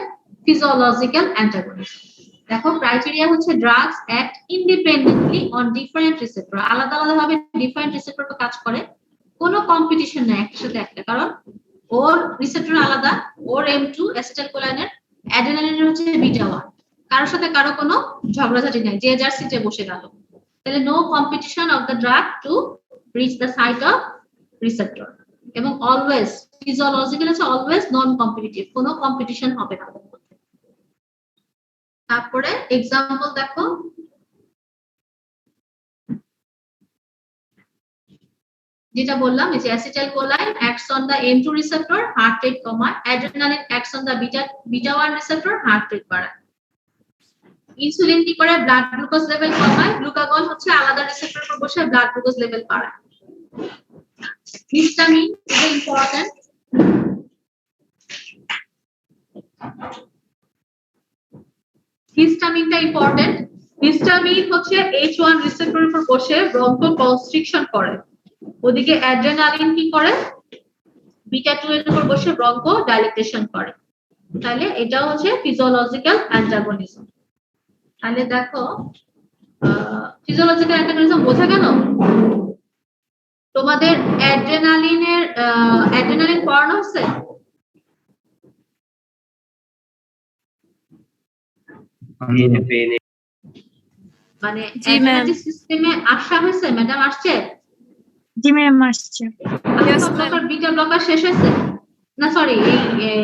ফিজিওলজিক্যাল অ্যান্টাগনিজম। দেখো ক্রাইটেরিয়া হচ্ছে drugs act independently on different receptor, আলাদা আলাদা ভাবে ডিফারেন্ট রিসেপ্টর কাজ করে, কোনো কম্পিটিশন নাই একটার সাথে একটা, কারণ ওর রিসেপ্টর আলাদা, ওর M2 অ্যাসিটাইলকোলাইনের, অ্যাড্রেনালিনের হচ্ছে বিটা 1, কারোর সাথে কারো কোনো ঝগড়াঝাটি নাই, যে যার সিটে বসে গেল। তাহলে no competition of the drug to reach the site of receptor, এবং অলওয়েজ ফিজিওলজিক্যাল হচ্ছে অলওয়েজ নন কম্পিটিটিভ, কোনো কম্পিটিশন হবে না। তারপরে এক্সাম্পল দেখো, যেটা বললাম এই যে acetylcholine acts on the M2 receptor, heart rate কমায়, adrenaline acts on the beta 1 receptor, heart rate বাড়ায়। ইনসুলিন কি করে? ব্লাড গ্লুকোজ লেভেল কমায়, গ্লুকাগন হচ্ছে আলাদা রিসেপ্টর উপর বসে ব্লাড গ্লুকোজ লেভেল বাড়ায়। হিস্টামিন ইজ ইম্পর্টেন্ট, হিস্টামিনটা ইম্পর্টেন্ট। হিস্টামিন হচ্ছে H1 রিসেপ্টরের উপর বসে ব্রঙ্কো কনস্ট্রিকশন করে, ওদিকে অ্যাড্রেনালিন কি করে? বিটা 2 এর উপর বসে ব্রঙ্কো ডাইলেটেশন করে। তাহলে এটা হচ্ছে ফিজিওলজিক্যাল অ্যান্টাগনিজম। তাহলে দেখো ফিজিওলজিক্যাল অ্যান্টাগনিজম বোঝা গেল? তোমাদের অ্যাড্রেনালিন পড়ানো হচ্ছে? মানে অ্যাড্রেনালিন সিস্টেমে আসা হয়েছে? ম্যাডাম আসছে? জি ম্যাম আসছে। Yes, ma'am. বিটা ব্লকার শেষ হয়েছে না? সরি, এই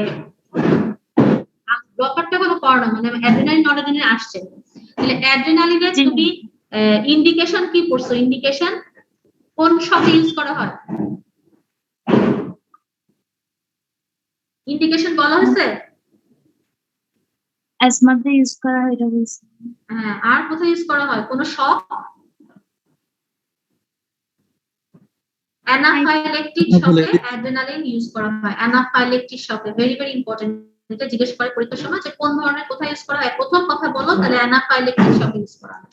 ব্লকারটা কোনো পড়ানো, মানে অ্যাড্রেনালিন নরঅ্যাড্রেনালিন আসছে। তাহলে অ্যাড্রেনালিনের জি। তুমি ইন্ডিকেশন কি পড়ছো? ইন্ডিকেশন কোন শকে ইউজ করা হয়? ইন্ডিকেশন বলা হয়েছে? অ্যাজমাতে ইউজ করা হয় এটা বলছি। হ্যাঁ, আর কোথায় ইউজ করা হয়? কোন শক? অ্যানাফাইলেকটিক শকে অ্যাড্রেনালিন ইউজ করা হয়। অ্যানাফাইলেকটিক শকে ভেরি ভেরি ইম্পর্টেন্ট, এটা জিজ্ঞেস করে পরীক্ষার সময় যে কোন ধরনের কোথায় ইউজ করা হয়, প্রথম কথা বলো, তাহলে অ্যানাফাইলেকটিক শকে ইউজ করা হয়।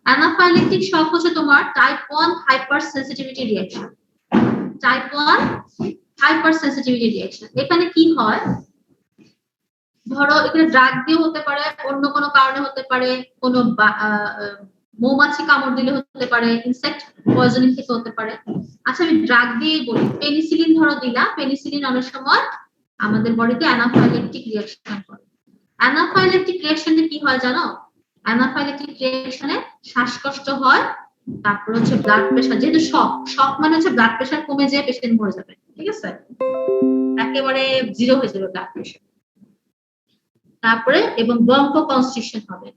অ্যানাফাইলেকটিক শক হচ্ছে তোমার type 1 hyper sensitivity reaction. Type 1 hyper sensitivity reaction, এখানে কি হয়? ধরো এখানে ড্রাগ দিয়ে হতে পারে, অন্য কোনো কারণে হতে পারে, কোনো মৌমাছি কামড় দিলে হতে পারে, ইনসেক্ট পয়জনিং থেকে হতে পারে। আচ্ছা আমি ড্রাগ দিয়েই বলি, পেনিসিলিন ধরো দিলা, পেনিসিলিন অনেক সময় আমাদের বডিতে অ্যানাফাইলেকটিক রিঅ্যাকশন করে। অ্যানাফাইলেকটিক রিঅ্যাকশনে কি হয় জানো? অ্যানাফাইলেকটিক রিঅ্যাকশনে শ্বাসকষ্ট হয়, তারপর হচ্ছে ব্লাড প্রেশার, যেহেতু শক মানে হচ্ছে ব্লাড প্রেশার কমে যেয়ে পেশেন্ট মরে যাবে, ঠিক আছে, একেবারে জিরো হয়ে যাবে ব্লাড প্রেশার। তারপরে এবং ব্রঙ্কো কনস্ট্রিকশন হবে।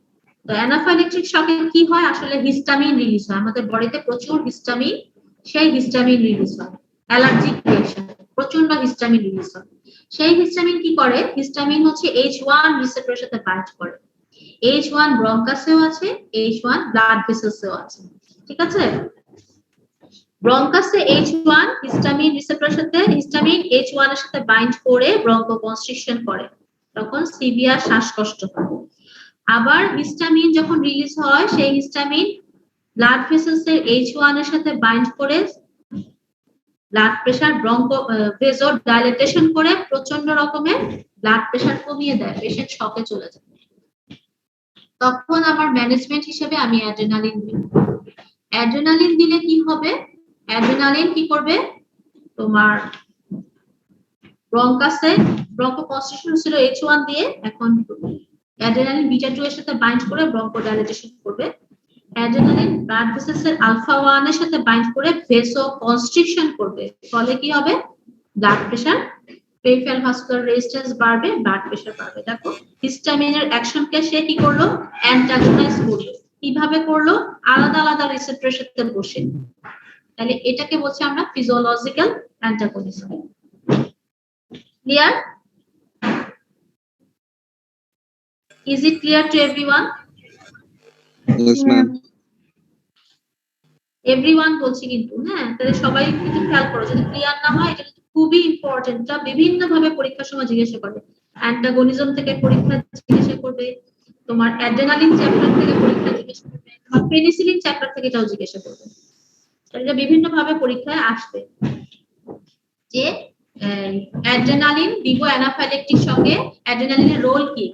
তো অ্যানাফাইলেকটিক শকে কি হয়? আসলে হিস্টামিন রিলিজ হয়, আমাদের বডিতে প্রচুর হিস্টামিন, সেই হিস্টামিন রিলিজ হয়, অ্যালার্জিক রিঅ্যাকশন, প্রচন্ড হিস্টামিন রিলিজ হয়। সেই হিস্টামিন কি করে? হিস্টামিন হচ্ছে H1 রিসেপ্টরের সাথে বাইন্ড করে। H1 ব্রঙ্কাসেও আছে, H1 ব্লাড ভেসেলসেও আছে, ঠিক আছে? ব্রঙ্কাসে H1 হিস্টামিন রিসেপ্টরের সাথে, হিস্টামিন H1 এর সাথে বাইন্ড করে ব্রঙ্কো কনস্ট্রিকশন করে, তখন সিভিয়ার শ্বাসকষ্ট হয়। আবার হিস্টামিন যখন রিলিজ হয়, সেই হিস্টামিন ব্লাড ভেসেলসের H1 এর সাথে বাইন্ড করে ব্লাড প্রেশার ব্রঙ্কো ভেসো ডাইলেটেশন করে প্রচন্ড রকমের ব্লাড প্রেশার কমিয়ে দেয়, পেশেন্ট শকে চলে যায়। তখন আমার ম্যানেজমেন্ট হিসেবে আমি অ্যাড্রেনালিন দিই। অ্যাড্রেনালিন দিলে কি হবে? অ্যাড্রেনালিন কি করবে? তোমার ব্রঙ্কাসে ব্রঙ্কো কনস্ট্রিকশন ছিল H1 দিয়ে, এখন অ্যাড্রেনালিন বিটা 2 এর সাথে বাইন্ড করে ব্রঙ্কো ডাইলেটেশন করবে। অ্যাড্রেনালিন ব্লাড ভেসেলসের আলফা 1 এর সাথে বাইন্ড করে ভেসো কনস্ট্রিকশন করবে, ফলে কি হবে? Blood pressure, peripheral vascular resistance বাড়বে, ব্লাড প্রেশার বাড়বে। দেখো হিস্টামিনের অ্যাকশনকে সে কি করলো? অ্যান্টাগনাইজ করলো, কিভাবে করলো? আলাদা আলাদা রিসেপ্টরের সাথে বসে। তাহলে এটাকে বলছি আমরা physiological antagonism. Clear? Is it clear to everyone? Yes, ma'am. Everyone বলছি কিন্তু, হ্যাঁ, তাহলে সবাই কিন্তু খেয়াল করো, যদি ক্লিয়ার না হয় এটা কিন্তু খুবই ইম্পর্টেন্ট। এটা বিভিন্ন ভাবে পরীক্ষার সময় জিজ্ঞাসা করে। অ্যান্টাগনিজম থেকে পরীক্ষা জিজ্ঞাসা করবে, তোমার অ্যাড্রেনালিন চ্যাপ্টার থেকে পরীক্ষা জিজ্ঞাসা করবে, তোমার পেনিসিলিন চ্যাপ্টার থেকে এটাও জিজ্ঞাসা করবে। এটা বিভিন্ন ভাবে পরীক্ষায় আসবে যে অ্যাড্রেনালিন দিব অ্যানাফাইলেকটিক সঙ্গে অ্যাড্রেনালিনের রোল কি।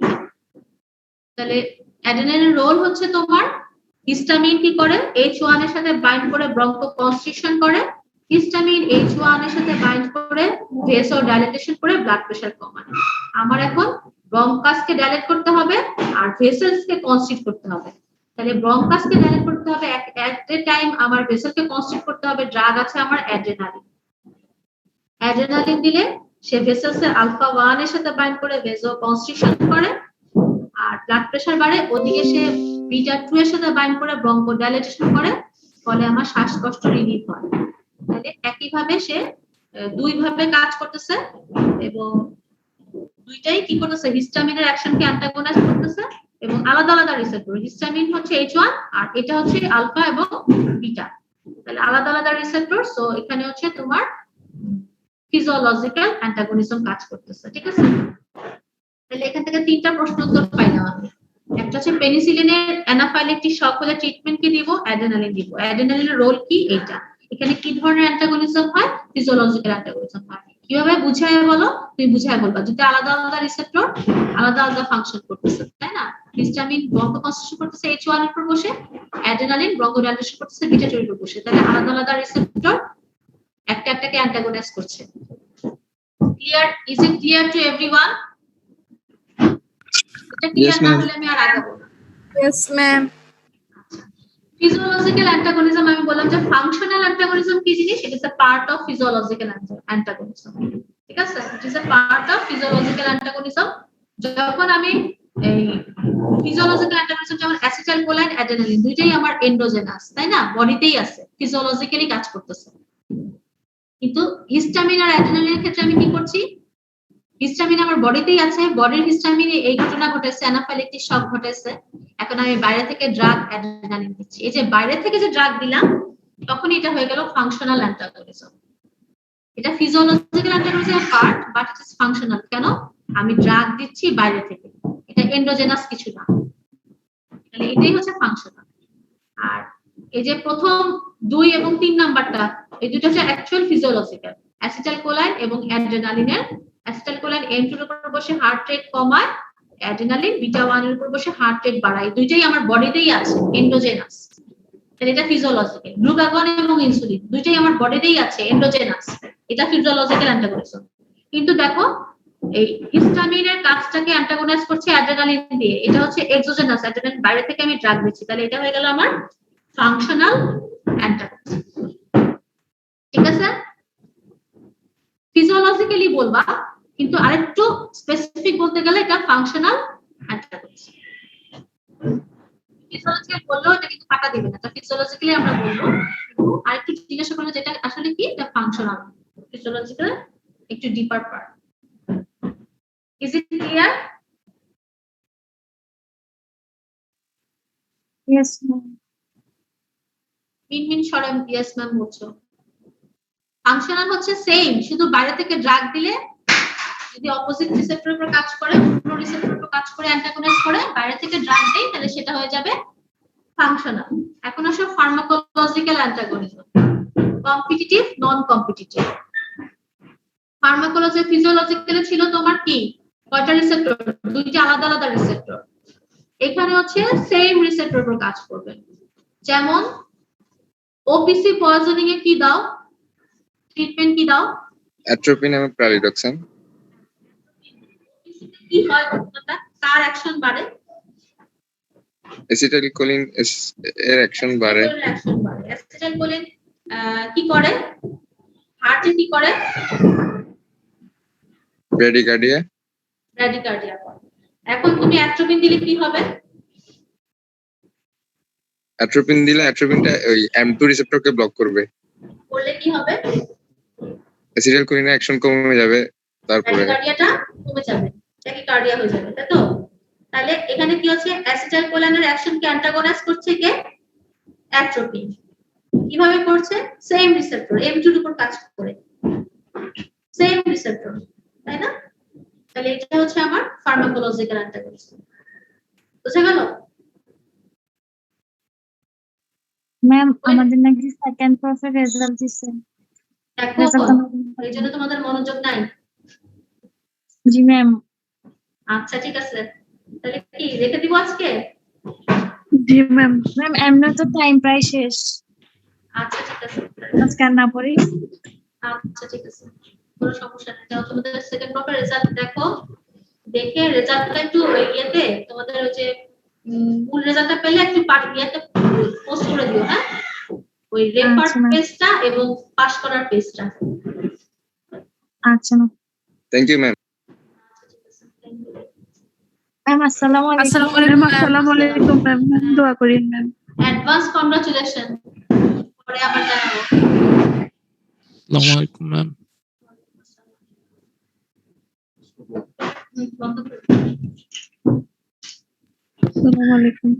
তাহলে অ্যাড্রেনালিনের রোল হচ্ছে তোমার হিস্টামিন কি করে, H1 এর সাথে বাইন্ড করে ব্রঙ্কো কনস্ট্রিকশন করে, হিস্টামিন H1 এর সাথে বাইন্ড করে ভেসো ডাইলেটেশন করে ব্লাড প্রেশার কমায়। আমার এখন ব্রঙ্কাসকে ডাইলেট করতে হবে আর ভেসেলসকে কনস্ট্রিক্ট করতে হবে। তাহলে ব্রঙ্কাসকে ডাইলেট করতে হবে এট এ টাইম, আমার ভেসেলকে কনস্ট্রিক্ট করতে হবে, ড্রাগ আছে আমার অ্যাড্রেনালিন। অ্যাড্রেনালিন দিলে সে ভেসেলসের আলফা 1 এর সাথে বাইন্ড করে ভেসো কনস্ট্রিকশন করে আর ব্লাড প্রেশার বাড়ে, ওদিকে সে বিটা 2 এর সাথে বাইন্ড করে ব্রঙ্কো ডাইলেটেশন করে, ফলে আমার শ্বাসকষ্ট রিলিফ হয়। তাহলে একই ভাবে সে দুই ভাবে কাজ করতেছে এবং দুইটাই কি করতেছে, হিস্টামিনের অ্যাকশনকে অ্যান্টাগনাইজ করতেছে এবং আলাদা আলাদা রিসেপ্টর। হিস্টামিন হচ্ছে H1 আর এটা হচ্ছে আলফা এবং বিটা, তাহলে আলাদা আলাদা রিসেপ্টর। সো এখানে হচ্ছে তোমার ফিজিওলজিক্যাল অ্যান্টাগনিজম কাজ করতেছে। ঠিক আছে, তাহলে এখান থেকে তিনটা প্রশ্ন উত্তর পাইলাম আমি। একটা হচ্ছে পেনিসিলিনের অ্যানাফাইলেকটিক শক হলে ট্রিটমেন্ট কি দিব, অ্যাড্রেনালিন দিব, অ্যাড্রেনালিনের রোল কি, এইটা। এখানে কি ধরনের অ্যান্টাগনিজম হয়, ফিজিওলজিক্যাল অ্যান্টাগনিজম হয়। কিভাবে বুঝায় বলো, তুমি বুঝায় বলবা, যদি আলাদা আলাদা রিসেপ্টর আলাদা আলাদা ফাংশন করতেছে, তাই না? হিস্টামিন ব্রঙ্কো কনস্ট্রিকশন করতেছে H1 এর উপর বসে, অ্যাড্রেনালিন ব্রঙ্কো ডাইলেটেশন করতেছে বিটা 2 এর উপর বসে, তাহলে আলাদা আলাদা রিসেপ্টর একটা একটাকে অ্যান্টাগনাইজ করছে। Clear? Is it clear to everyone? এটা ক্লিয়ার Yes, না ma'am. হলে আমি আর আগাবো না। Yes, ma'am. ফিজিওলজিক্যাল অ্যান্টাগনিজম আমি বললাম যে ফাংশনাল অ্যান্টাগনিজম কি জিনিস, it is a part of physiological antagonism. ঠিক আছে, it is a part of physiological antagonism. যখন আমি এই ফিজিওলজিক্যাল অ্যান্টাগনিজম, যেমন অ্যাসিটাইলকোলাইন অ্যাড্রেনালিন দুইটাই আমার এন্ডোজেনাস, তাই না, বডিতেই আছে, ফিজিওলজিক্যালি কাজ করতেছে। কিন্তু হিস্টামিন আর অ্যাড্রেনালিনের ক্ষেত্রে আমি কি করছি, হিস্টামিন আমার বডিতেই আছে, বডির হিস্টামিনে এই ঘটনা ঘটেছে, অ্যানাফাইলেকটিক শক ঘটেছে, এখন আমি বাইরে থেকে ড্রাগ অ্যাড্রেনালিন দিচ্ছি। এই যে বাইরে থেকে যে ড্রাগ দিলাম, তখন এটা হয়ে গেল ফাংশনাল অ্যান্টাগনিজম। এটা ফিজিওলজিক্যাল অ্যান্টাগনিজমের part, but it is functional. কেন? আমি ড্রাগ দিচ্ছি বাইরে থেকে, এটা এন্ডোজেনাস কিছু না। তাহলে এটাই হচ্ছে ফাংশনাল। আর এই যে প্রথম 2 এবং 3 নাম্বারটা, এই দুটো হচ্ছে অ্যাকচুয়াল ফিজিওলজিক্যাল, অ্যাসিটাইলকোলাইন এবং অ্যাড্রেনালিনের। অ্যাসিটাইলকোলাইন M2 এর উপর বসে হার্ট রেট কমায়, অ্যাড্রেনালিন বিটা 1 এর উপর বসে হার্ট রেট বাড়ায়, দুইটাই আমার বডিতেই আছে, এন্ডোজেনাস। তাহলে এটা ফিজিওলজিক্যাল। গ্লুকাগন এবং ইনসুলিন দুইটাই আমার বডিতেই আছে, এন্ডোজেনাস, এটা ফিজিওলজিক্যাল অ্যান্টাগনিজম। কিন্তু দেখো এই হিস্টামিনের কাজটাকে অ্যান্টাগনাইজ করছে অ্যাড্রেনালিন দিয়ে, এটা হচ্ছে এক্সোজেনাস, অ্যাড্রেনালিন বাইরে থেকে আমি ড্রাগ দিচ্ছি, তাহলে এটা হয়ে গেল আমার ফাংশনাল অ্যান্টাগনিজম। ঠিক আছে, ফিজিওলজিক্যালি বলবা, কিন্তু আরেকটু স্পেসিফিক বলতে গেলে এটা ফাংশনাল অ্যান্টাগনিজম। ফিজিওলজিক্যাল বললেও এটা কিন্তু কাটা দিবে না, এটা ফিজিওলজিক্যালি আমরা বলবো। আরেকটু জিজ্ঞাসা করলে যেটা আসলে কি, এটা ফাংশনাল। ফিজিওলজিক্যাল একটু deeper part. Is it clear? Yes, ma'am. মিনমিন সরম ইয়েস ম্যাম বলছো। ফাংশনাল হচ্ছে সেম, শুধু বাইরে থেকে ড্রাগ দিলে যদি অপোজিট রিসেপ্টরের উপর কাজ করে, অন্য রিসেপ্টরের উপর কাজ করে, অ্যান্টাগনাইজ করে, বাইরে থেকে ড্রাগ দেই, তাহলে সেটা হয়ে যাবে ফাংশনাল। এখন আসো pharmacological antagonism, competitive, non competitive. Pharmacology ফিজিওলজিক্যালে ছিল তোমার কি, কয়টা রিসেপ্টর, দুইটা আলাদা আলাদা রিসেপ্টর। এখানে হচ্ছে সেম রিসেপ্টরের উপর কাজ করবে। যেমন ওপিসি পয়জনিং এ কি দাও, ট্রিটমেন্ট কি দাও, Atropine এবং প্রালিডক্সিন। কি হয় ঘটনাটা, কার অ্যাকশন বাড়ে, অ্যাসিটাইলকোলিন এর অ্যাকশন বাড়ে। অ্যাকশন বাড়ে। অ্যাসিটাইলকোলিন কি করে, হার্টে কি করে, ব্র্যাডিকার্ডিয়া। ব্র্যাডিকার্ডিয়া করে। এখন তুমি অ্যাট্রোপিন দিলে কি হবে, অ্যাট্রোপিন দিলে অ্যাট্রোপিনটা ওই M2 রিসেপ্টরকে ব্লক করবে, করলে কি হবে? অ্যাসিটাইল কোলিনের অ্যাকশন কমে যাবে, তারপরে ট্যাকিকার্ডিয়াটা কমে যাবে, ট্যাকিকার্ডিয়া হয়ে যাবে, তাই তো? তাহলে এখানে কি হচ্ছে, অ্যাসিটাইল কোলিনের অ্যাকশনকে অ্যান্টাগনাইজ করছে কে? অ্যাট্রোপিন। কিভাবে করছে? সেম রিসেপ্টর M2 এর উপর কাজ করে, সেম রিসেপ্টর, তাই না? তাহলে এটা হচ্ছে আমার ফার্মাকোলজিক্যাল অ্যান্টাগনিস্ট। বুঝা গেল? ম্যাম আমাদের নাকি সেকেন্ড প্রফের রেজাল্ট দিছে। দেখো রেজাল্ট এই জন্য তোমাদের মনোযোগ নাই। জি ম্যাম। আচ্ছা ঠিক আছে, তাহলে কি রেখে দিব আজকে? জি ম্যাম। ম্যাম এমনি তো টাইম প্রায় শেষ, আচ্ছা ঠিক আছে, আজকে আর না পড়ি। আচ্ছা ঠিক আছে, কোনো সমস্যা নেই। যাও তোমাদের সেকেন্ড প্রপার রেজাল্ট দেখো, দেখে রেজাল্টটা একটু ইয়েতে তোমাদের ওই যে মূল রেজাল্টটা পেলে একটু ইয়েতে পোস্ট করে দিও, হ্যাঁ? ওই রেকর্ড আচ্ছা, ma'am. পেজটা এবং পাস করার পেজটা। আচ্ছা ম্যাম। Thank you ma'am. আচ্ছা ঠিক আছে, thank you. ম্যাম আসসালামু আলাইকুম। আসসালামু আলাইকুম। আসসালামু আলাইকুম ম্যাম। দোয়া করেন ম্যাম। অ্যাডভান্স কংগ্রাচুলেশন, পরে আবার জানাবো। আসসালামু আলাইকুম ম্যাম। বন্ধ করে আসসালামু আলাইকুম।